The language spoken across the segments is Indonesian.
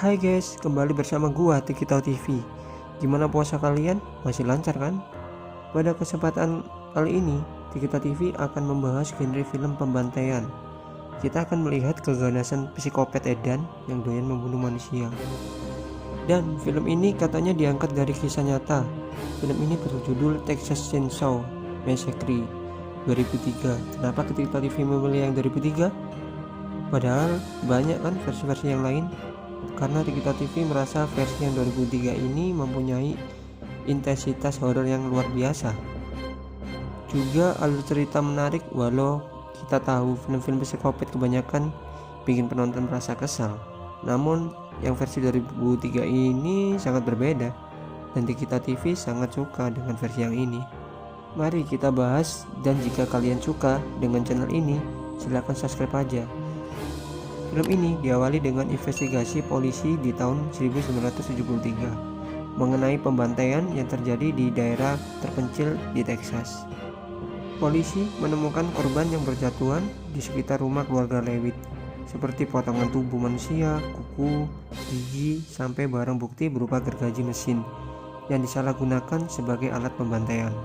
Hai guys, kembali bersama gua Tikitau TV. Gimana puasa kalian? Masih lancar kan? Pada kesempatan kali ini, Tikitau TV akan membahas genre film pembantaian. Kita akan melihat keganasan psikopat edan yang doyan membunuh manusia. Dan film ini katanya diangkat dari kisah nyata. Film ini berjudul Texas Chainsaw Massacre 2003. Kenapa Tikitau TV memilih yang 2003? Padahal banyak kan versi-versi yang lain. Karena Tikitau TV merasa versi yang 2003 ini mempunyai intensitas horor yang luar biasa. Juga alur cerita menarik, walau kita tahu film-film psikopat kebanyakan bikin penonton merasa kesal. Namun yang versi 2003 ini sangat berbeda dan Tikitau TV sangat suka dengan versi yang ini. Mari kita bahas, dan jika kalian suka dengan channel ini, silahkan subscribe aja. Film ini diawali dengan investigasi polisi di tahun 1973 mengenai pembantaian yang terjadi di daerah terpencil di Texas. Polisi menemukan korban yang berjatuhan di sekitar rumah keluarga Lewitt, seperti potongan tubuh manusia, kuku, gigi, sampai barang bukti berupa gergaji mesin yang disalahgunakan sebagai alat pembantaian.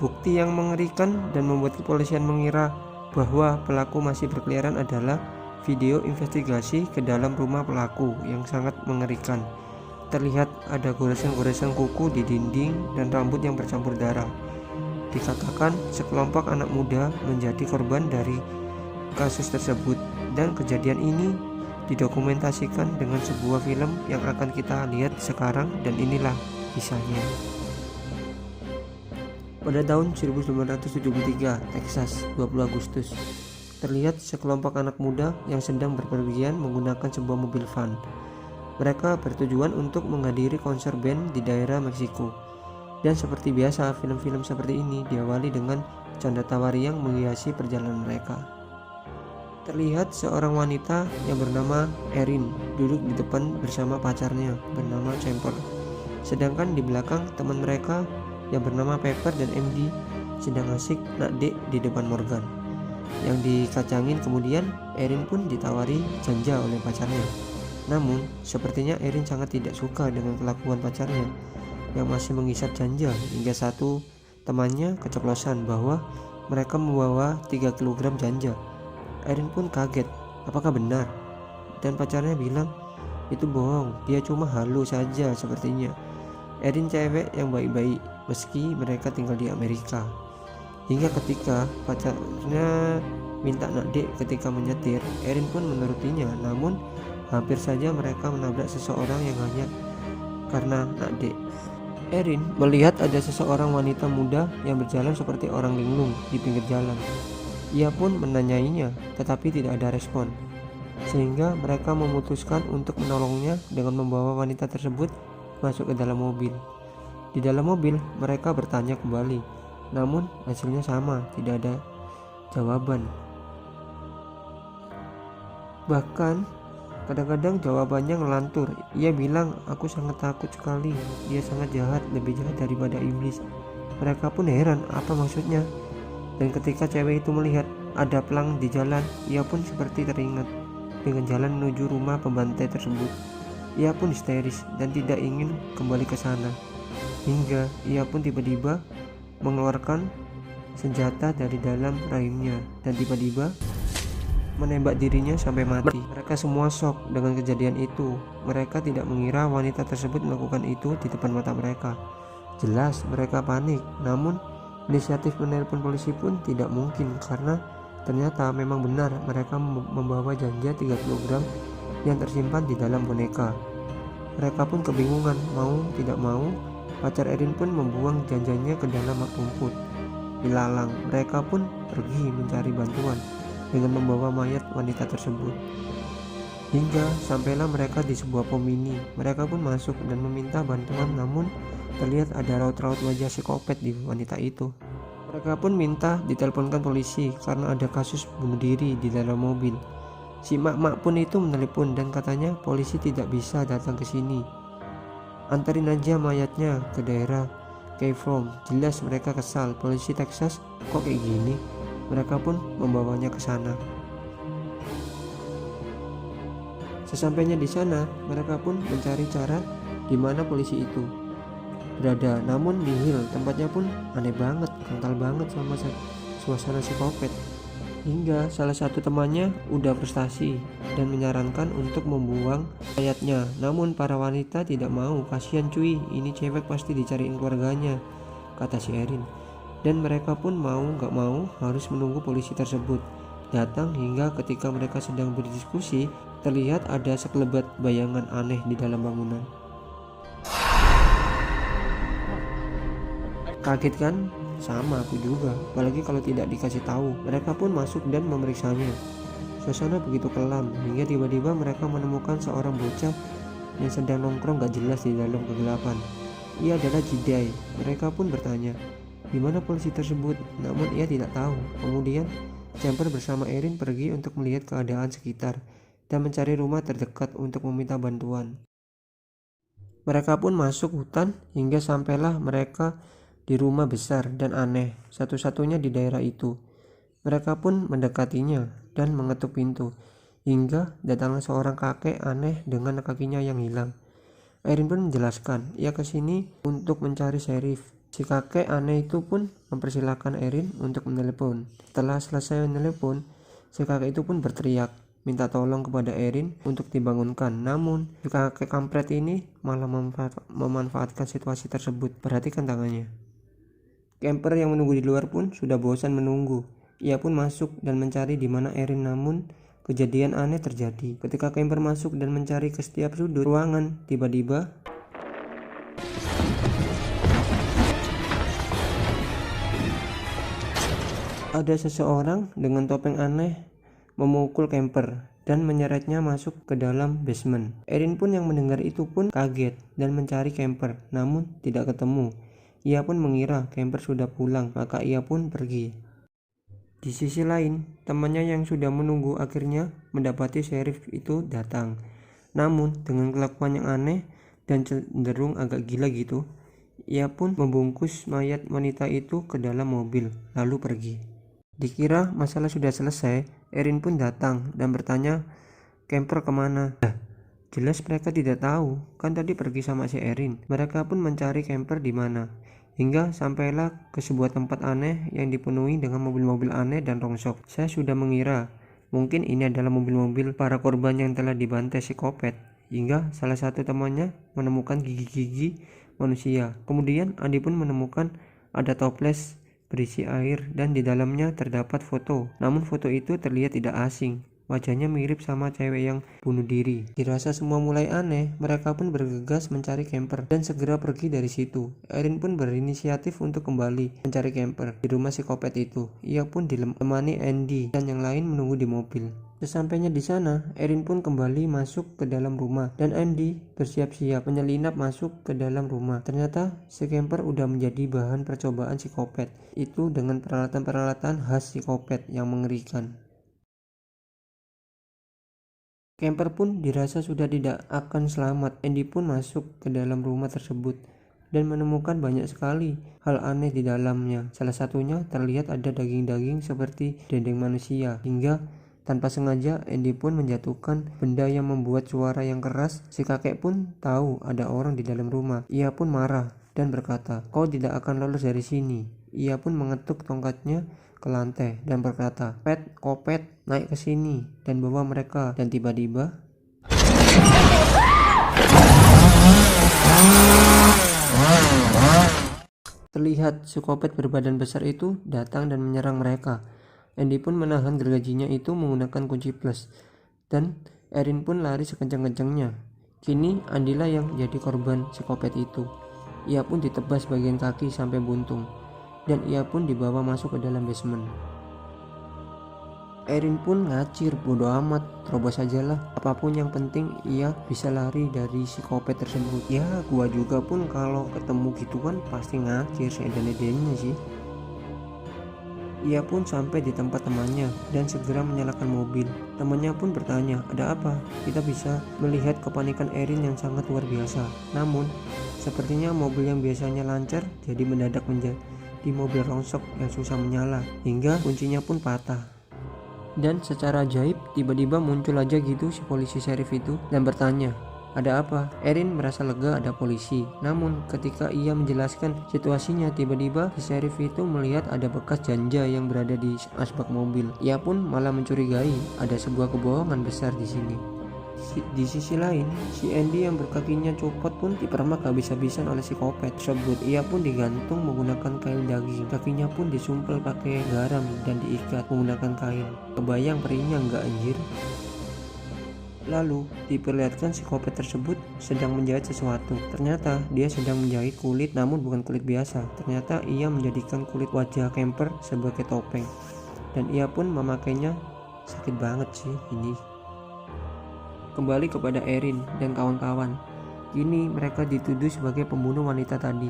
Bukti yang mengerikan dan membuat kepolisian mengira bahwa pelaku masih berkeliaran adalah video investigasi ke dalam rumah pelaku yang sangat mengerikan. Terlihat ada goresan-goresan kuku di dinding dan rambut yang bercampur darah. Dikatakan sekelompok anak muda menjadi korban dari kasus tersebut, dan kejadian ini didokumentasikan dengan sebuah film yang akan kita lihat sekarang, dan inilah kisahnya. Pada tahun 1973, Texas, 20 Agustus. Terlihat sekelompok anak muda yang sedang berpergian menggunakan sebuah mobil van. Mereka bertujuan untuk menghadiri konser band di daerah Meksiko. Dan seperti biasa, film-film seperti ini diawali dengan canda tawa riang menghiasi perjalanan mereka. Terlihat seorang wanita yang bernama Erin duduk di depan bersama pacarnya bernama Champer. Sedangkan di belakang teman mereka yang bernama Pepper dan MD sedang asik nakdek di depan Morgan. Yang dikacangin. Kemudian Erin pun ditawari janja oleh pacarnya. Namun sepertinya Erin sangat tidak suka dengan kelakuan pacarnya yang masih menghisap janja, hingga satu temannya keceplosan bahwa mereka membawa 3 kg janja. Erin pun kaget, apakah benar? Dan pacarnya bilang itu bohong, dia cuma halu saja sepertinya. Erin cewek yang baik-baik meski mereka tinggal di Amerika. Hingga ketika pacarnya minta nakdek ketika menyetir, Erin pun menurutinya. Namun hampir saja mereka menabrak seseorang yang hanya karena nakdek. Erin melihat ada seseorang wanita muda yang berjalan seperti orang linglung di pinggir jalan. Ia pun menanyainya, tetapi tidak ada respon. Sehingga mereka memutuskan untuk menolongnya dengan membawa wanita tersebut masuk ke dalam mobil. Di dalam mobil mereka bertanya kembali, namun hasilnya sama, tidak ada jawaban. Bahkan kadang-kadang jawabannya ngelantur. Ia bilang, aku sangat takut sekali, dia sangat jahat, lebih jahat daripada iblis. Mereka pun heran apa maksudnya. Dan ketika cewek itu melihat ada pelang di jalan, ia pun seperti teringat dengan jalan menuju rumah pembantai tersebut. Ia pun histeris dan tidak ingin kembali ke sana. Hingga ia pun tiba-tiba mengeluarkan senjata dari dalam rahimnya dan tiba-tiba menembak dirinya sampai mati. Mereka semua shock dengan kejadian itu. Mereka tidak mengira wanita tersebut melakukan itu di depan mata mereka. Jelas mereka panik. Namun inisiatif menelpon polisi pun tidak mungkin, karena ternyata memang benar mereka membawa ganja 3 kg yang tersimpan di dalam boneka. Mereka pun kebingungan, mau tidak mau pacar Erin pun membuang janjanya ke dalam rumput ilalang. Mereka pun pergi mencari bantuan dengan membawa mayat wanita tersebut. Hingga sampailah mereka di sebuah pom mini. Mereka pun masuk dan meminta bantuan, namun terlihat ada raut-raut wajah psikopat di wanita itu. Mereka pun minta diteleponkan polisi karena ada kasus bunuh diri di dalam mobil. Si mak-mak pun itu menelepon dan katanya polisi tidak bisa datang ke sini. Antarin aja mayatnya ke daerah Keyfrom. Jelas mereka kesal, polisi Texas kok kayak gini. Mereka pun membawanya ke sana. Sesampainya di sana, mereka pun mencari cara di mana polisi itu berada, namun nihil. Tempatnya pun aneh banget, kental banget sama suasana psikopat. Hingga salah satu temannya udah frustasi dan menyarankan untuk membuang mayatnya. Namun para wanita tidak mau, kasihan cuy, ini cewek pasti dicariin keluarganya, kata si Erin. Dan mereka pun mau gak mau harus menunggu polisi tersebut datang. Hingga ketika mereka sedang berdiskusi, terlihat ada sekelebat bayangan aneh di dalam bangunan. Kaget kan? Sama aku juga, apalagi kalau tidak dikasih tahu. Mereka pun masuk dan memeriksanya. Suasana begitu kelam hingga tiba-tiba mereka menemukan seorang bocah yang sedang nongkrong gak jelas di dalam kegelapan. Ia adalah Jidai. Mereka pun bertanya, di mana polisi tersebut? Namun ia tidak tahu. Kemudian Chamber bersama Erin pergi untuk melihat keadaan sekitar dan mencari rumah terdekat untuk meminta bantuan. Mereka pun masuk hutan hingga sampailah mereka di rumah besar dan aneh, satu-satunya di daerah itu. Mereka pun mendekatinya dan mengetuk pintu, hingga datanglah seorang kakek aneh dengan kakinya yang hilang. Erin pun menjelaskan, ia kesini untuk mencari sheriff. Si kakek aneh itu pun mempersilahkan Erin untuk menelepon. Setelah selesai menelepon, si kakek itu pun berteriak, minta tolong kepada Erin untuk dibangunkan. Namun, si kakek kampret ini malah memanfaatkan situasi tersebut. Perhatikan tangannya. Camper yang menunggu di luar pun sudah bosan menunggu. Ia pun masuk dan mencari di mana Erin, namun kejadian aneh terjadi. Ketika Camper masuk dan mencari ke setiap sudut ruangan, tiba-tiba ada seseorang dengan topeng aneh memukul Camper dan menyeretnya masuk ke dalam basement. Erin pun yang mendengar itu pun kaget dan mencari Camper, namun tidak ketemu. Ia pun mengira Camper sudah pulang, maka ia pun pergi. Di sisi lain, temannya yang sudah menunggu akhirnya mendapati sheriff itu datang. Namun dengan kelakuan yang aneh dan cenderung agak gila gitu, ia pun membungkus mayat wanita itu ke dalam mobil lalu pergi. Dikira masalah sudah selesai, Erin pun datang dan bertanya, Camper kemana? Jelas mereka tidak tahu, kan tadi pergi sama si Erin. Mereka pun mencari Camper di mana, hingga sampailah ke sebuah tempat aneh yang dipenuhi dengan mobil-mobil aneh dan rongsok. Saya sudah mengira mungkin ini adalah mobil-mobil para korban yang telah dibantai psikopat. Hingga salah satu temannya menemukan gigi-gigi manusia. Kemudian Andi pun menemukan ada toples berisi air dan di dalamnya terdapat foto. Namun foto itu terlihat tidak asing. Wajahnya mirip sama cewek yang bunuh diri. Dirasa semua mulai aneh, mereka pun bergegas mencari Camper dan segera pergi dari situ. Erin pun berinisiatif untuk kembali mencari Camper di rumah psikopat itu. Ia pun ditemani Andy dan yang lain menunggu di mobil. Sesampainya di sana, Erin pun kembali masuk ke dalam rumah dan Andy bersiap-siap menyelinap masuk ke dalam rumah. Ternyata si Camper udah menjadi bahan percobaan psikopat itu dengan peralatan-peralatan khas psikopat yang mengerikan. Camper pun dirasa sudah tidak akan selamat. Andy pun masuk ke dalam rumah tersebut dan menemukan banyak sekali hal aneh di dalamnya. Salah satunya terlihat ada daging-daging seperti dendeng manusia. Hingga tanpa sengaja Andy pun menjatuhkan benda yang membuat suara yang keras. Si kakek pun tahu ada orang di dalam rumah. Ia pun marah dan berkata, kau tidak akan lolos dari sini. Ia pun mengetuk tongkatnya ke lantai dan berkata, Pet, Kopet, naik ke sini dan bawa mereka. Dan tiba-tiba terlihat psikopat berbadan besar itu datang dan menyerang mereka. Andy pun menahan gergajinya itu menggunakan kunci plus dan Erin pun lari sekencang-kencangnya. Kini Andilah yang jadi korban psikopat itu. Ia pun ditebas bagian kaki sampai buntung dan ia pun dibawa masuk ke dalam basement. Erin pun ngacir, bodo amat, terobos ajalah, apapun yang penting ia bisa lari dari psikopat tersebut. Ya gua juga pun kalau ketemu gituan pasti ngacir sedan-edannya sih. Ia pun sampai di tempat temannya dan segera menyalakan mobil. Temannya pun bertanya, ada apa? Kita bisa melihat kepanikan Erin yang sangat luar biasa. Namun sepertinya mobil yang biasanya lancar jadi mendadak menjadi mobil rongsok yang susah menyala hingga kuncinya pun patah. Dan secara ajaib tiba-tiba muncul aja gitu si polisi sheriff itu dan bertanya, "Ada apa?" Erin merasa lega ada polisi. Namun ketika ia menjelaskan situasinya, tiba-tiba si sheriff itu melihat ada bekas janja yang berada di asbak mobil. Ia pun malah mencurigai ada sebuah kebohongan besar di sini. Di sisi lain, si Andy yang berkakinya copot pun dipermak habis-habisan oleh psikopat tersebut. Ia pun digantung menggunakan kain daging. Kakinya pun disumpel pakai garam dan diikat menggunakan kain. Kebayang perihnya nggak anjir? Lalu diperlihatkan psikopat tersebut sedang menjahit sesuatu. Ternyata dia sedang menjahit kulit, namun bukan kulit biasa. Ternyata ia menjadikan kulit wajah camper sebagai topeng. Dan ia pun memakainya. Sakit banget sih ini. Kembali kepada Erin dan kawan-kawan. Kini mereka dituduh sebagai pembunuh wanita tadi,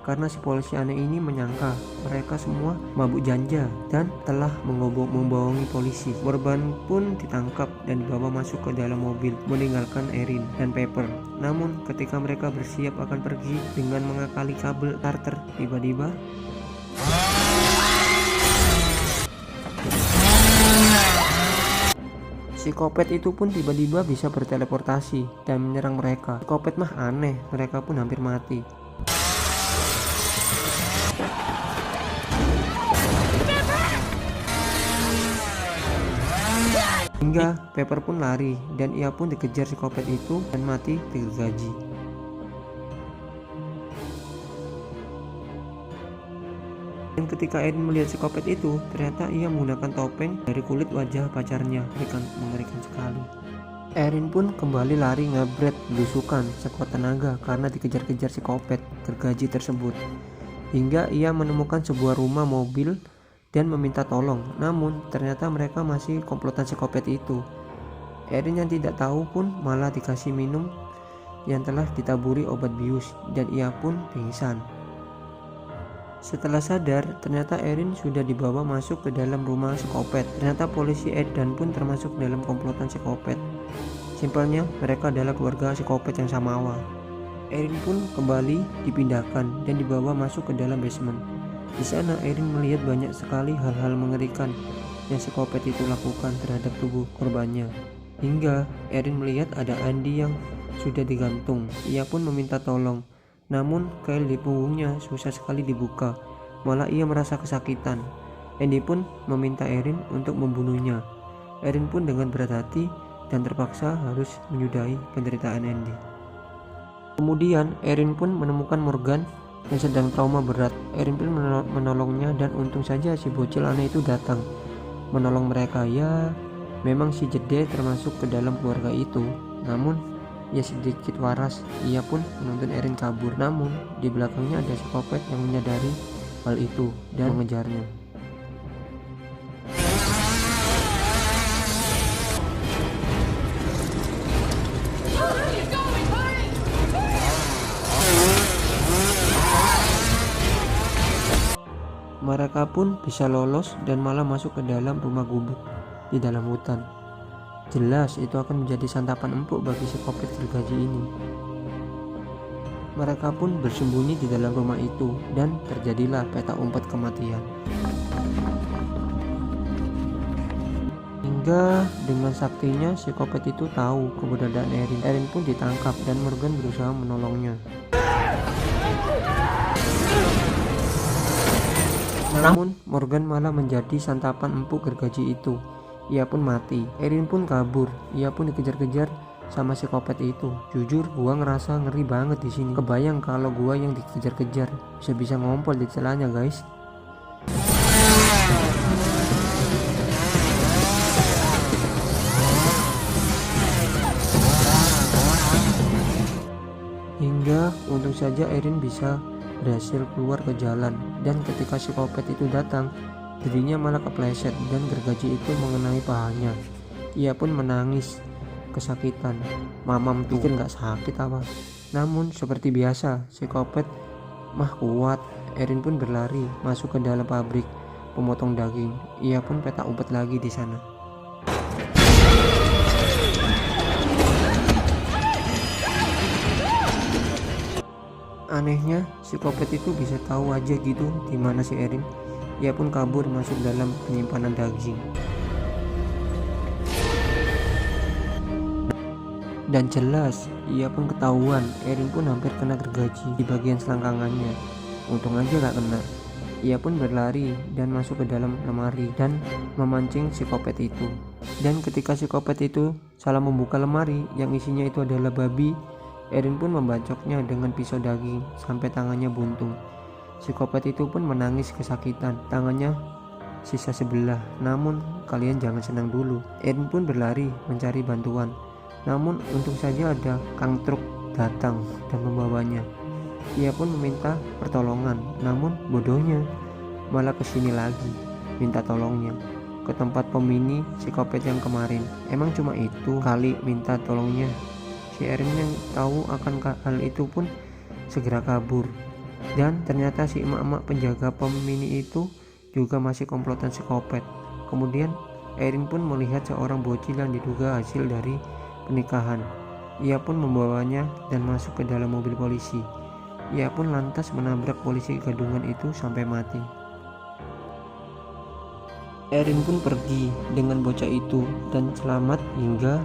karena si polisi aneh ini menyangka mereka semua mabuk janja dan telah membohongi polisi. Korban pun ditangkap dan dibawa masuk ke dalam mobil meninggalkan Erin dan Pepper. Namun ketika mereka bersiap akan pergi dengan mengakali kabel starter, tiba-tiba psikopat itu pun tiba-tiba bisa berteleportasi dan menyerang mereka. Psikopat mah aneh, mereka pun hampir mati. Hingga Pepper pun lari dan ia pun dikejar psikopat itu dan mati digergaji. Dan ketika Erin melihat psikopat itu, ternyata ia menggunakan topeng dari kulit wajah pacarnya. Mengerikan sekali. Erin pun kembali lari ngabret belusukan sekuat tenaga karena dikejar-kejar psikopat gergaji tersebut. Hingga ia menemukan sebuah rumah mobil dan meminta tolong. Namun ternyata mereka masih komplotan psikopat itu. Erin yang tidak tahu pun malah dikasih minum yang telah ditaburi obat bius dan ia pun pingsan. Setelah sadar, ternyata Erin sudah dibawa masuk ke dalam rumah psikopat. Ternyata polisi Edan pun termasuk dalam komplotan psikopat. Simpelnya, mereka adalah keluarga psikopat yang samawa. Erin pun kembali dipindahkan dan dibawa masuk ke dalam basement. Di sana, Erin melihat banyak sekali hal-hal mengerikan yang psikopat itu lakukan terhadap tubuh korbannya. Hingga Erin melihat ada Andy yang sudah digantung. Ia pun meminta tolong. Namun kail di punggungnya susah sekali dibuka, malah ia merasa kesakitan. Andy pun meminta Erin untuk membunuhnya. Erin pun dengan berat hati dan terpaksa harus menyudahi penderitaan Andy. Kemudian Erin pun menemukan Morgan yang sedang trauma berat. Erin pun menolongnya dan untung saja si bocil aneh itu datang menolong mereka. Ya, memang si Jede termasuk ke dalam keluarga itu, namun ia sedikit waras. Ia pun menuntun Erin kabur, namun di belakangnya ada psikopat yang menyadari hal itu dan mengejarnya. Mereka pun bisa lolos dan malah masuk ke dalam rumah gubuk di dalam hutan. Jelas itu akan menjadi santapan empuk bagi psikopat gergaji ini. Mereka pun bersembunyi di dalam rumah itu dan terjadilah peta umpet kematian. Hingga dengan saktinya psikopat itu tahu keberadaan Erin. Erin pun ditangkap dan Morgan berusaha menolongnya. Namun Morgan malah menjadi santapan empuk gergaji itu. Ia pun mati. Erin pun kabur. Ia pun dikejar-kejar sama psikopat itu. Jujur gua ngerasa ngeri banget di sini. Kebayang kalau gua yang dikejar-kejar, bisa-bisa ngompol di celahnya, guys. Hingga untung saja Erin bisa berhasil keluar ke jalan, dan ketika psikopat itu datang, dirinya malah kepleset dan gergaji itu mengenai pahanya. Ia pun menangis kesakitan. Mamam pikir nggak sakit apa. Namun seperti biasa psikopat mah kuat. Erin pun berlari masuk ke dalam pabrik pemotong daging. Ia pun peta umpet lagi di sana. Anehnya psikopat itu bisa tahu aja gitu di mana si Erin. Ia pun kabur masuk dalam penyimpanan daging. Dan jelas, ia pun ketahuan. Erin pun hampir kena gergaji di bagian selangkangannya. Untung aja gak kena. Ia pun berlari dan masuk ke dalam lemari dan memancing psikopat itu. Dan ketika psikopat itu salah membuka lemari yang isinya itu adalah babi, Erin pun membacoknya dengan pisau daging sampai tangannya buntung. Psikopat itu pun menangis kesakitan, tangannya sisa sebelah. Namun kalian jangan senang dulu. Erin pun berlari mencari bantuan. Namun untung saja ada Kang Truk datang dan membawanya. Ia pun meminta pertolongan, namun bodohnya malah kesini lagi minta tolongnya ke tempat pemini psikopat yang kemarin. Emang cuma itu kali minta tolongnya. Si Erin yang tahu akan hal itu pun segera kabur. Dan ternyata si emak-emak penjaga pemini itu juga masih komplotan psikopat. Kemudian Erin pun melihat seorang bocil yang diduga hasil dari pernikahan. Ia pun membawanya dan masuk ke dalam mobil polisi. Ia pun lantas menabrak polisi gadungan itu sampai mati. Erin pun pergi dengan bocah itu dan selamat hingga...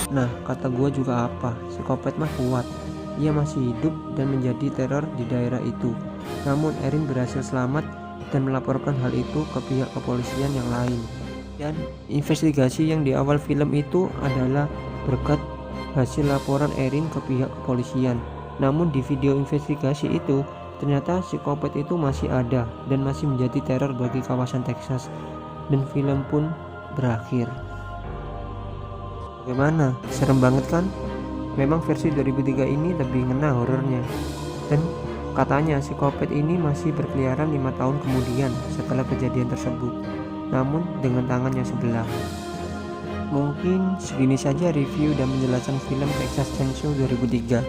Nah, kata gua juga apa? Psikopat mah kuat. Ia masih hidup dan menjadi teror di daerah itu. Namun Erin berhasil selamat dan melaporkan hal itu ke pihak kepolisian yang lain. Dan investigasi yang di awal film itu adalah berkat hasil laporan Erin ke pihak kepolisian. Namun di video investigasi itu ternyata psikopat itu masih ada dan masih menjadi teror bagi kawasan Texas. Dan film pun berakhir. Bagaimana? Serem banget kan? Memang versi 2003 ini lebih ngena horornya. Dan katanya psikopat ini masih berkeliaran 5 tahun kemudian setelah kejadian tersebut, namun dengan tangan yang sebelah. Mungkin segini saja review dan penjelasan film Texas Chainsaw 2003.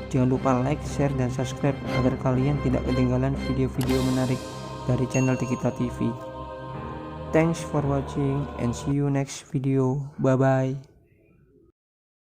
Jangan lupa like, share, dan subscribe agar kalian tidak ketinggalan video-video menarik dari channel Tikita TV. Thanks for watching and see you next video. Bye bye.